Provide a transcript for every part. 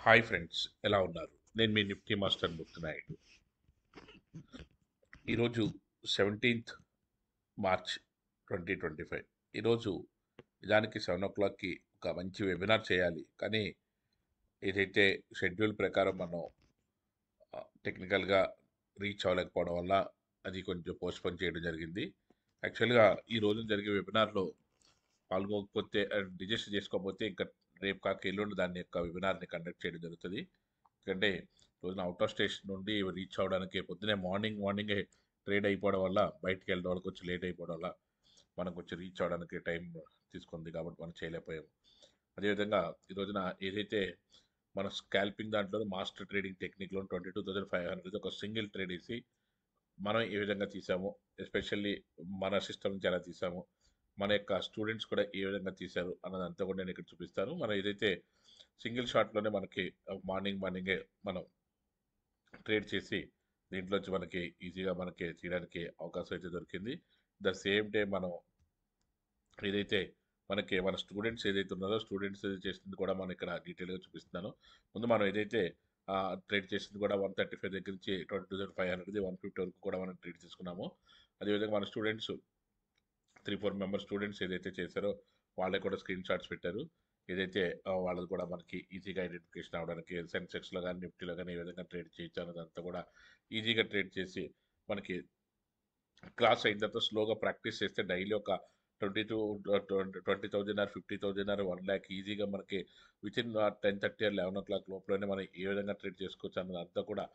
Hi friends, ఎలా ఉన్నారు? నేను మీ నిఫ్టీ మాస్టర్ ముక్తనాయుడు. ఈరోజు 17th మార్చ్ 2025. ఈరోజు నిజానికి 7 o'clockకి ఒక మంచి వెబినార్ చేయాలి, కానీ ఏదైతే షెడ్యూల్ ప్రకారం మనం టెక్నికల్గా రీచ్ అవ్వలేకపోవడం వల్ల అది కొంచెం పోస్ట్పోన్ చేయడం జరిగింది. యాక్చువల్గా ఈ రోజు జరిగే వెబినార్లో పాల్గొకపోతే, రిజిస్టర్ చేసుకోకపోతే ఇంకా రేపు కాక ఎల్లుండి దాని యొక్క వెబినార్ని కండక్ట్ చేయడం జరుగుతుంది. ఎందుకంటే రోజున అవుట్ ఆఫ్ స్టేషన్ నుండి రీచ్ అవ్వడానికి పొద్దునే మార్నింగే ట్రేడ్ అయిపోవడం వల్ల, బయటికి వెళ్ళడం వల్ల కొంచెం లేట్ అయిపోవడం వల్ల మనం కొంచెం రీచ్ అవ్వడానికి టైం తీసుకుంది, కాబట్టి మనం చేయలేకపోయాము. అదేవిధంగా ఈ రోజున ఏదైతే మన స్కాల్పింగ్ దాంట్లో మాస్టర్ ట్రేడింగ్ టెక్నిక్లో 22,500 ఒక సింగిల్ ట్రేడ్ వేసి మనం ఏ విధంగా తీసాము, ఎస్పెషల్లీ మన సిస్టమ్ నుంచి ఎలా తీసాము, మన యొక్క స్టూడెంట్స్ కూడా ఏ విధంగా తీశారు అన్నదంతా కూడా నేను ఇక్కడ చూపిస్తాను. మనం ఏదైతే సింగిల్ షాట్లోనే మనకి మార్నింగే మనం ట్రేడ్ చేసి దీంట్లోంచి మనకి ఈజీగా మనకి తీయడానికి అవకాశం అయితే దొరికింది. ద సేమ్ డే మనం ఏదైతే మనకి మన స్టూడెంట్స్ ఏదైతే ఉన్నారో స్టూడెంట్స్ చేసింది కూడా మనం ఇక్కడ డీటెయిల్గా చూపిస్తున్నాను. ముందు మనం ఏదైతే ట్రేడ్ చేసింది కూడా 135 దగ్గర నుంచి 22,500 150 వరకు కూడా మనం ట్రేడ్ చేసుకున్నాము. అదేవిధంగా మన స్టూడెంట్స్ 3-4 మెంబర్ స్టూడెంట్స్ ఏదైతే చేశారో వాళ్ళే కూడా స్క్రీన్ షాట్స్ పెట్టారు. ఏదైతే వాళ్ళది కూడా మనకి ఈజీగా ఐడెంటిఫికేషన్ అవ్వడానికి సెన్సెక్స్లో కానీ నిఫ్టీలో కానీ ఏ విధంగా ట్రేడ్ చేయొచ్చు అన్నదంతా కూడా ఈజీగా ట్రేడ్ చేసి మనకి క్లాస్ అయిన తర్వాత స్లోగా ప్రాక్టీస్ చేస్తే డైలీ ఒక 20,000 ఆర్ 50,000 ఆర్ 1 lakh ఈజీగా మనకి వితిన్ 10:30 ఆర్ 11 o'clock లోపలనే మనం ఏ విధంగా ట్రేడ్ చేసుకోవచ్చు అన్నదంతా కూడా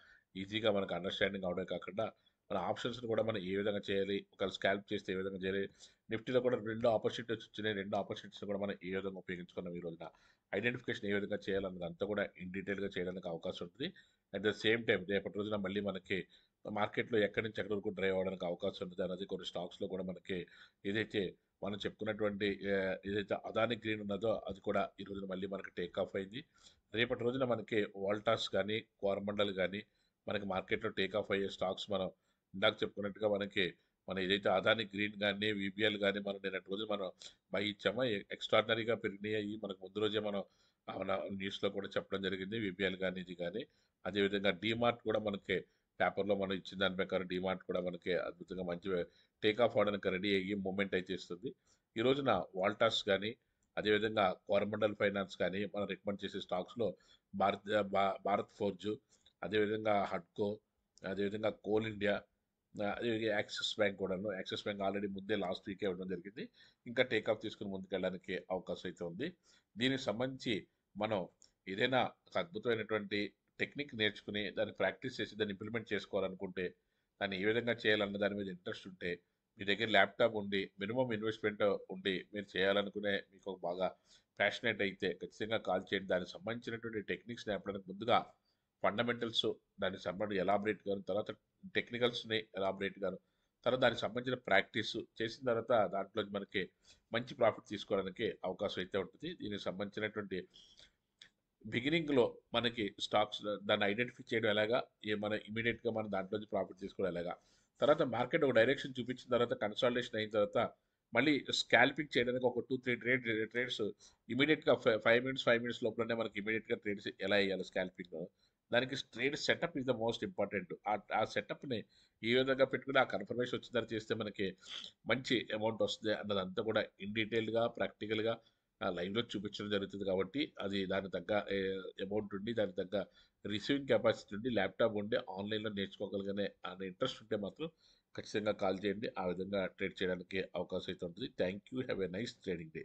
ఈజీగా మనకు అండర్స్టాండింగ్ అవడమే కాకుండా మన ఆప్షన్స్ని కూడా మనం ఏ విధంగా చేయాలి, ఒకవేళ స్కాల్ప్ చేస్తే ఏ విధంగా చేయాలి, నిఫ్టీలో కూడా 2 ఆపర్చునిటీస్ వచ్చినాయి, 2 ఆపర్చునిటీస్ కూడా మనం ఏ విధంగా ఉపయోగించుకున్నాం, ఈ రోజున ఐడెంటిఫికేషన్ ఏ విధంగా చేయాలన్నది అంతా కూడా ఇన్ డీటెయిల్గా చేయడానికి అవకాశం ఉంటుంది. అట్ ద సేమ్ టైం రేపటి రోజున మళ్ళీ మనకి మార్కెట్లో ఎక్కడి నుంచి ఎక్కడి వరకు డ్రైవ్ అవ్వడానికి అవకాశం ఉంటుంది అన్నది కొన్ని స్టాక్స్లో కూడా మనకి ఏదైతే మనం చెప్పుకున్నటువంటి ఏదైతే అదాని గ్రీన్ ఉన్నదో అది కూడా ఈ రోజున మళ్ళీ మనకి టేక్ ఆఫ్ అయింది. రేపటి రోజున మనకి వాల్టాస్ కానీ కోరమండల్ కానీ మనకి మార్కెట్లో టేక్ ఆఫ్ అయ్యే స్టాక్స్ మనం ఇందాక చెప్పుకున్నట్టుగా మనకి మన ఏదైతే అదాని గ్రీన్ కానీ విబిఎల్ కానీ మనం నిన్నటి రోజు మనం బై ఇచ్చామో ఎక్స్ట్రాడినరీగా పెరిగినాయి. మనకు ముందు రోజే మనం మన న్యూస్లో కూడా చెప్పడం జరిగింది, విబిఎల్ కానీ ఇది కానీ. అదేవిధంగా డీమార్ట్ కూడా మనకి పేపర్లో మనం ఇచ్చిన దాని ప్రకారం డీమార్ట్ కూడా మనకి అద్భుతంగా మంచి టేక్ ఆఫ్ అవడానికి రెడీ అయ్యి మూమెంట్ అయితే ఇస్తుంది. ఈ రోజున వాల్టాస్ కానీ అదేవిధంగా కోరమండల్ ఫైనాన్స్ కానీ మనం రికమెండ్ చేసే స్టాక్స్లో భారత్ ఫోర్జు, అదేవిధంగా హడ్కో, అదేవిధంగా కోల్ ఇండియా, అదే యాక్సిస్ బ్యాంక్ కూడాను. యాక్సిస్ బ్యాంక్ ఆల్రెడీ ముందే లాస్ట్ వీకే ఇవ్వడం జరిగింది, ఇంకా టేక్ ఆఫ్ తీసుకుని ముందుకెళ్ళడానికి అవకాశం అయితే ఉంది. దీనికి సంబంధించి మనం ఏదైనా ఒక అద్భుతమైనటువంటి టెక్నిక్ నేర్చుకుని దాన్ని ప్రాక్టీస్ చేసి దాన్ని ఇంప్లిమెంట్ చేసుకోవాలనుకుంటే, దాన్ని ఏ విధంగా చేయాలన్న దాని మీద ఇంట్రెస్ట్ ఉంటే, మీ దగ్గర ల్యాప్టాప్ ఉండి మినిమం ఇన్వెస్ట్మెంట్ ఉండి మీరు చేయాలనుకునే మీకు బాగా ప్యాషనేట్ అయితే ఖచ్చితంగా కాల్ చేయండి. దానికి సంబంధించినటువంటి టెక్నిక్స్ నేర్పడానికి ముందుగా ఫండమెంటల్స్, దానికి సంబంధించి ఎలాబరేట్ గాను, తర్వాత టెక్నికల్స్ని ఎలాబరేట్ గాను, తర్వాత దానికి సంబంధించిన ప్రాక్టీస్ చేసిన తర్వాత దాంట్లో మనకి మంచి ప్రాఫిట్ తీసుకోవడానికి అవకాశం అయితే ఉంటుంది. దీనికి సంబంధించినటువంటి బిగినింగ్లో మనకి స్టాక్స్ దాన్ని ఐడెంటిఫై చేయడం ఎలాగా, మన ఇమీడియట్గా మనం దాంట్లోంచి ప్రాఫిట్ తీసుకోవడం ఎలాగా, తర్వాత మార్కెట్ ఒక డైరెక్షన్ చూపించిన తర్వాత కన్సాలిడేషన్ అయిన తర్వాత మళ్ళీ స్కాల్పింగ్ చేయడానికి ఒక 2-3 ట్రేడ్స్ ఇమీడియట్గా 5 మినిట్స్ లోపలనే మనకి ఇమీడియట్గా ట్రేడ్స్ ఎలా వేయాలి స్కాల్పింగ్, దానికి trade setup is the most important. ఆ సెటప్ని ఏ విధంగా పెట్టుకుని ఆ కన్ఫర్మేషన్ వచ్చిన తర్వాత చేస్తే మనకి మంచి అమౌంట్ వస్తుంది అన్నదంతా కూడా ఇన్ డీటెయిల్గా ప్రాక్టికల్గా లైవ్లో చూపించడం జరుగుతుంది. కాబట్టి అది దానికి తగ్గ అమౌంట్ ఉండి, దానికి తగ్గ రిసీవింగ్ కెపాసిటీ ఉండి, ల్యాప్టాప్ ఉండి ఆన్లైన్లో నేర్చుకోగలిగే అనే ఇంట్రెస్ట్ ఉంటే మాత్రం ఖచ్చితంగా కాల్ చేయండి. ఆ విధంగా ట్రేడ్ చేయడానికి అవకాశం అయితే ఉంటుంది. Thank you. Have a nice trading day.